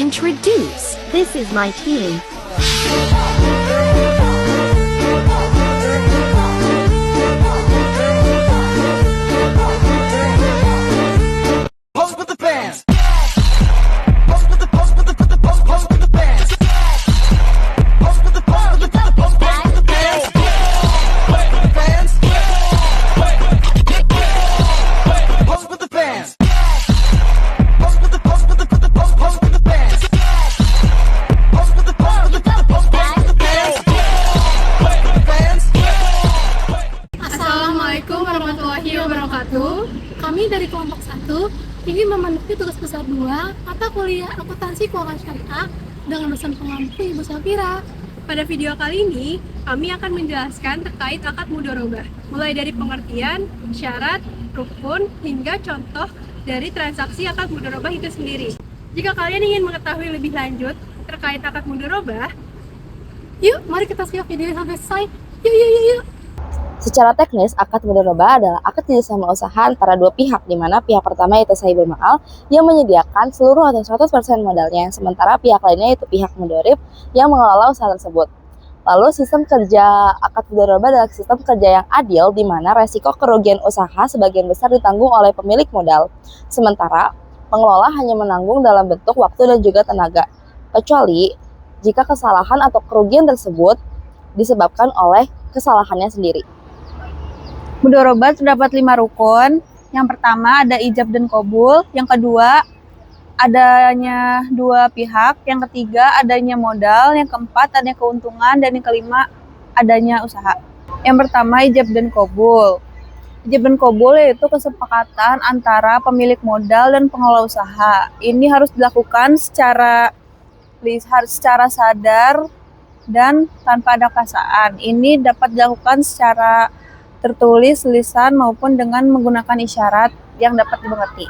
introduce. This is my team. Pose with the fans. Pose with the pose with the pose with the pose pose with the fans. Pose with the pose with the pose pose pose with the fans. Fans. Pose with the fans. Pose with the pose with the pose pose with the fans. Pose with the pose with the pose pose with the fans. Fans. Assalamualaikum warahmatullahi wabarakatuh. Kami dari kelompok 1 ingin memenuhi tugas besar 2 mata kuliah akuntansi keuangan syariah dengan dosen pengampu Ibu Safira. Pada video kali ini, kami akan menjelaskan terkait akad mudharabah, mulai dari pengertian, syarat, rukun, hingga contoh dari transaksi akad mudharabah itu sendiri. Jika kalian ingin mengetahui lebih lanjut terkait akad mudharabah, yuk mari kita simak videonya sampai selesai. Yuk. Secara teknis, akad mudharabah adalah akad kerjasama usaha antara dua pihak, di mana pihak pertama yaitu sahibul ma'al yang menyediakan seluruh atau 100% modalnya, sementara pihak lainnya yaitu pihak mudharib yang mengelola usaha tersebut. Lalu sistem kerja akad mudharabah adalah sistem kerja yang adil, di mana resiko kerugian usaha sebagian besar ditanggung oleh pemilik modal, sementara pengelola hanya menanggung dalam bentuk waktu dan juga tenaga, kecuali jika kesalahan atau kerugian tersebut disebabkan oleh kesalahannya sendiri. Mudharabah terdapat 5 rukun. Yang pertama ada ijab dan qabul, yang kedua adanya dua pihak, yang ketiga adanya modal, yang keempat adanya keuntungan, dan yang kelima adanya usaha. Yang pertama ijab dan qabul. Ijab dan qabul yaitu kesepakatan antara pemilik modal dan pengelola usaha. Ini harus dilakukan secara sadar dan tanpa ada paksaan. Ini dapat dilakukan secara tertulis, lisan, maupun dengan menggunakan isyarat yang dapat dimengerti.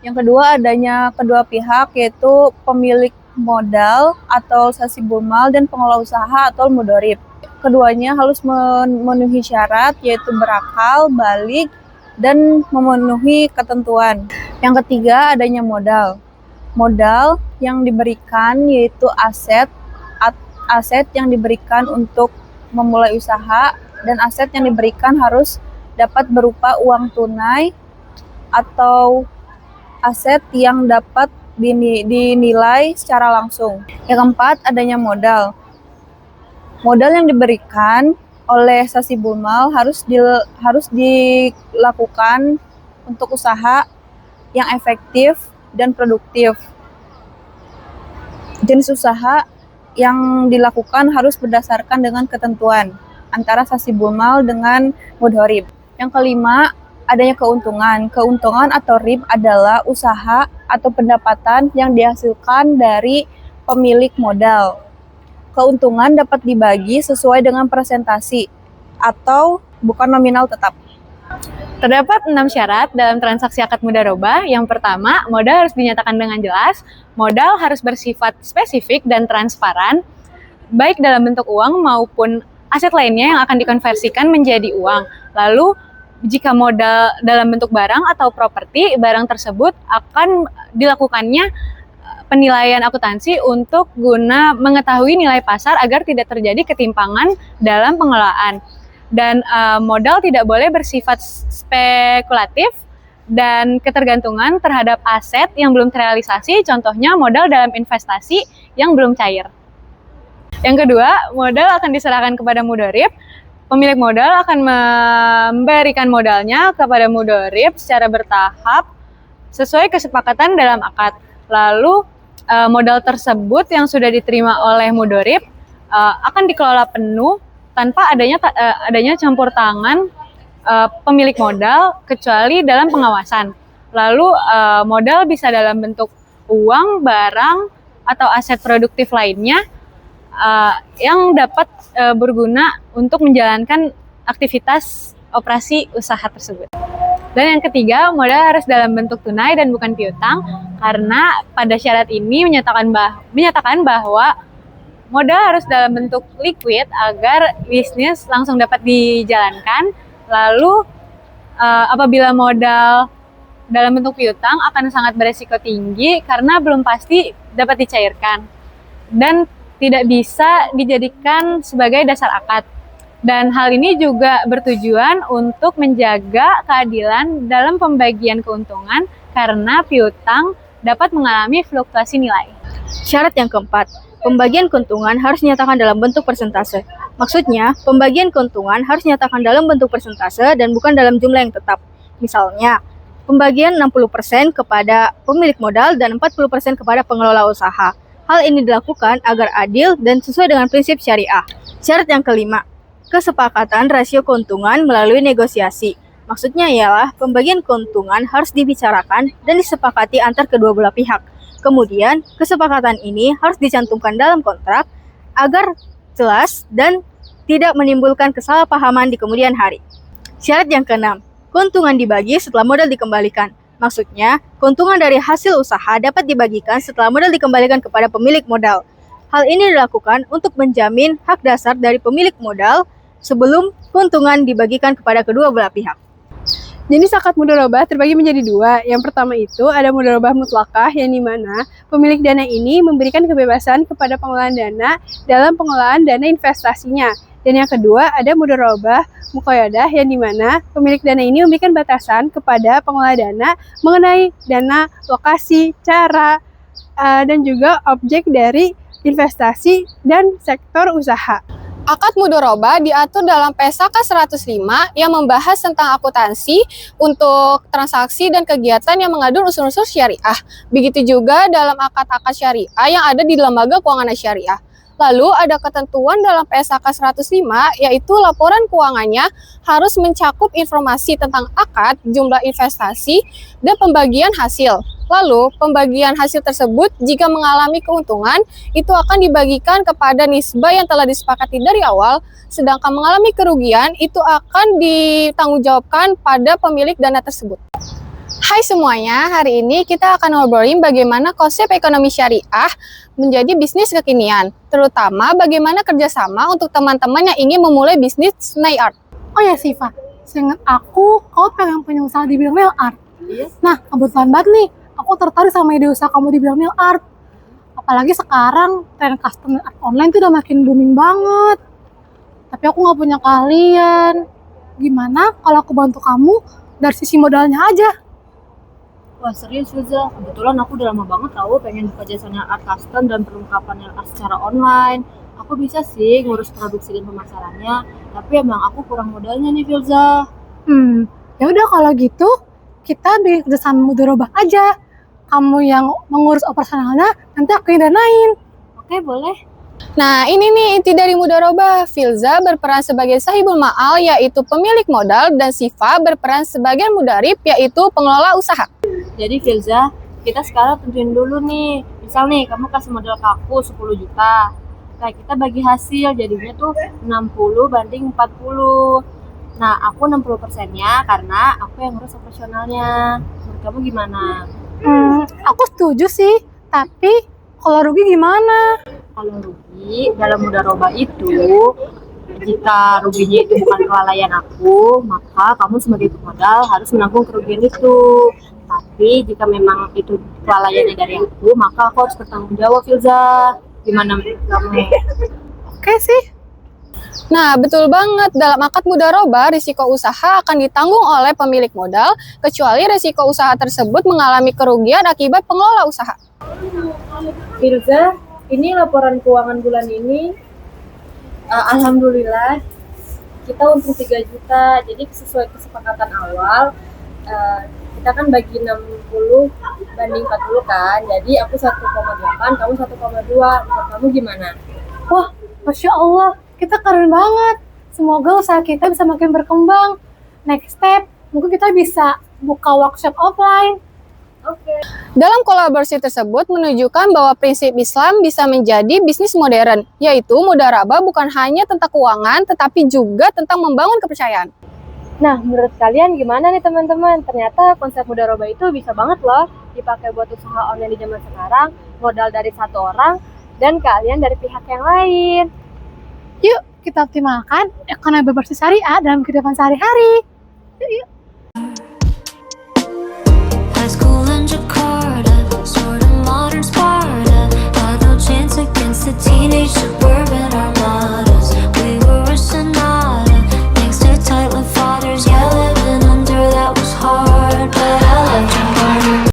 Yang kedua adanya kedua pihak, yaitu pemilik modal atau sahibul mal dan pengelola usaha atau mudharib. Keduanya harus memenuhi syarat, yaitu berakal, balik, dan memenuhi ketentuan. Yang ketiga adanya modal. Modal yang diberikan yaitu aset yang diberikan untuk memulai usaha, dan aset yang diberikan harus dapat berupa uang tunai atau aset yang dapat dinilai secara langsung. Yang keempat adanya modal. Modal yang diberikan oleh sahibul mal harus dilakukan untuk usaha yang efektif dan produktif. Jenis usaha yang dilakukan harus berdasarkan dengan ketentuan antara sahibul mal dengan mudharib. Yang kelima, adanya keuntungan. Keuntungan atau rib adalah usaha atau pendapatan yang dihasilkan dari pemilik modal. Keuntungan dapat dibagi sesuai dengan presentasi atau bukan nominal tetap. Terdapat 6 syarat dalam transaksi akad mudharabah. Yang pertama, modal harus dinyatakan dengan jelas. Modal harus bersifat spesifik dan transparan, baik dalam bentuk uang maupun aset lainnya yang akan dikonversikan menjadi uang. Lalu, jika modal dalam bentuk barang atau properti, barang tersebut akan dilakukannya penilaian akuntansi untuk guna mengetahui nilai pasar agar tidak terjadi ketimpangan dalam pengelolaan. Dan modal tidak boleh bersifat spekulatif dan ketergantungan terhadap aset yang belum terrealisasi, contohnya modal dalam investasi yang belum cair. Yang kedua, modal akan diserahkan kepada mudharib. Pemilik modal akan memberikan modalnya kepada mudharib secara bertahap sesuai kesepakatan dalam akad. Lalu modal tersebut yang sudah diterima oleh mudharib akan dikelola penuh tanpa adanya campur tangan pemilik modal kecuali dalam pengawasan. Lalu modal bisa dalam bentuk uang, barang, atau aset produktif lainnya yang dapat berguna untuk menjalankan aktivitas operasi usaha tersebut. Dan yang ketiga, modal harus dalam bentuk tunai dan bukan piutang, karena pada syarat ini menyatakan bahwa modal harus dalam bentuk liquid agar bisnis langsung dapat dijalankan. Lalu apabila modal dalam bentuk piutang akan sangat beresiko tinggi karena belum pasti dapat dicairkan dan tidak bisa dijadikan sebagai dasar akad. Dan hal ini juga bertujuan untuk menjaga keadilan dalam pembagian keuntungan karena piutang dapat mengalami fluktuasi nilai. Syarat yang keempat, pembagian keuntungan harus dinyatakan dalam bentuk persentase. Maksudnya, pembagian keuntungan harus dinyatakan dalam bentuk persentase dan bukan dalam jumlah yang tetap. Misalnya, pembagian 60% kepada pemilik modal dan 40% kepada pengelola usaha. Hal ini dilakukan agar adil dan sesuai dengan prinsip syariah. Syarat yang kelima, kesepakatan rasio keuntungan melalui negosiasi. Maksudnya ialah pembagian keuntungan harus dibicarakan dan disepakati antar kedua belah pihak. Kemudian, kesepakatan ini harus dicantumkan dalam kontrak agar jelas dan tidak menimbulkan kesalahpahaman di kemudian hari. Syarat yang keenam, keuntungan dibagi setelah modal dikembalikan. Maksudnya, keuntungan dari hasil usaha dapat dibagikan setelah modal dikembalikan kepada pemilik modal. Hal ini dilakukan untuk menjamin hak dasar dari pemilik modal sebelum keuntungan dibagikan kepada kedua belah pihak. Jenis akad mudharabah terbagi menjadi dua. Yang pertama itu ada mudharabah mutlakah yang dimana pemilik dana ini memberikan kebebasan kepada pengelolaan dana dalam pengelolaan dana investasinya. Dan yang kedua ada mudharabah muqayyadah yang dimana pemilik dana ini memberikan batasan kepada pengelola dana mengenai dana, lokasi, cara, dan juga objek dari investasi dan sektor usaha. Akad mudharabah diatur dalam PSAK 105 yang membahas tentang akuntansi untuk transaksi dan kegiatan yang mengandung unsur-unsur syariah. Begitu juga dalam akad-akad syariah yang ada di lembaga keuangan syariah. Lalu ada ketentuan dalam PSAK 105 yaitu laporan keuangannya harus mencakup informasi tentang akad, jumlah investasi, dan pembagian hasil. Lalu pembagian hasil tersebut jika mengalami keuntungan itu akan dibagikan kepada nisbah yang telah disepakati dari awal, sedangkan mengalami kerugian itu akan ditanggungjawabkan pada pemilik dana tersebut. Hai semuanya, hari ini kita akan ngobrolin bagaimana konsep ekonomi syariah menjadi bisnis kekinian, terutama bagaimana kerjasama untuk teman-teman yang ingin memulai bisnis nail art. Oh ya Siva, seingat aku, kau pengen punya usaha di bidang nail art. Nah, kebetulan banget nih, aku tertarik sama ide usaha kamu di bidang nail art. Apalagi sekarang, tren custom art online tuh udah makin booming banget. Tapi aku nggak punya keahlian. Gimana kalau aku bantu kamu dari sisi modalnya aja? Wah serius Filza, kebetulan aku udah lama banget tahu pengen buka jasa nail art custom dan perlengkapan nail art secara online. Aku bisa sih ngurus produksi dan pemasarannya, tapi emang aku kurang modalnya nih Filza. Ya udah kalau gitu, kita bikin kerjasama mudharabah aja. Kamu yang mengurus operasionalnya, nanti aku yang danain. Oke, boleh. Nah, ini nih inti dari mudharabah. Filza berperan sebagai sahibul ma'al, yaitu pemilik modal, dan Siva berperan sebagai mudarib, yaitu pengelola usaha. Jadi Filza, kita sekarang tentuin dulu nih. Misal nih, kamu kasih modal ke aku 10 juta. Nah, kita bagi hasil, jadinya tuh 60 banding 40. Nah, aku 60%-nya karena aku yang ngurus operasionalnya. Menurut kamu gimana? Aku setuju sih, tapi kalau rugi gimana? Kalau rugi dalam mudharabah itu, jika ruginya itu bukan kelalaian aku, maka kamu sebagai pemodal harus menanggung kerugian itu. Tapi jika memang itu kelalaiannya dari aku, maka aku harus bertanggung jawab, Filza. Gimana menurut kamu? Oke sih. Nah, betul banget. Dalam akad mudharabah, risiko usaha akan ditanggung oleh pemilik modal, kecuali risiko usaha tersebut mengalami kerugian akibat pengelola usaha. Filza, ini laporan keuangan bulan ini. Alhamdulillah, kita untung 3 juta. Jadi sesuai kesepakatan awal, kita kan bagi 60 banding 40 kan. Jadi aku 1,8, kamu 1,2. Menurut kamu gimana? Wah, Masya Allah, kita keren banget. Semoga usaha kita bisa makin berkembang. Next step, mungkin kita bisa buka workshop offline. Oke. Dalam kolaborasi tersebut menunjukkan bahwa prinsip Islam bisa menjadi bisnis modern, yaitu mudharabah bukan hanya tentang keuangan, tetapi juga tentang membangun kepercayaan. Nah, menurut kalian gimana nih teman-teman? Ternyata konsep mudharabah itu bisa banget loh dipakai buat usaha online di zaman sekarang, modal dari satu orang, dan kalian dari pihak yang lain. Yuk, kita optimalkan ekonomi berbasis syariah dalam kehidupan sehari-hari. Yuk. in Jakarta, sort of modern Sparta, had no chance against the teenage suburban.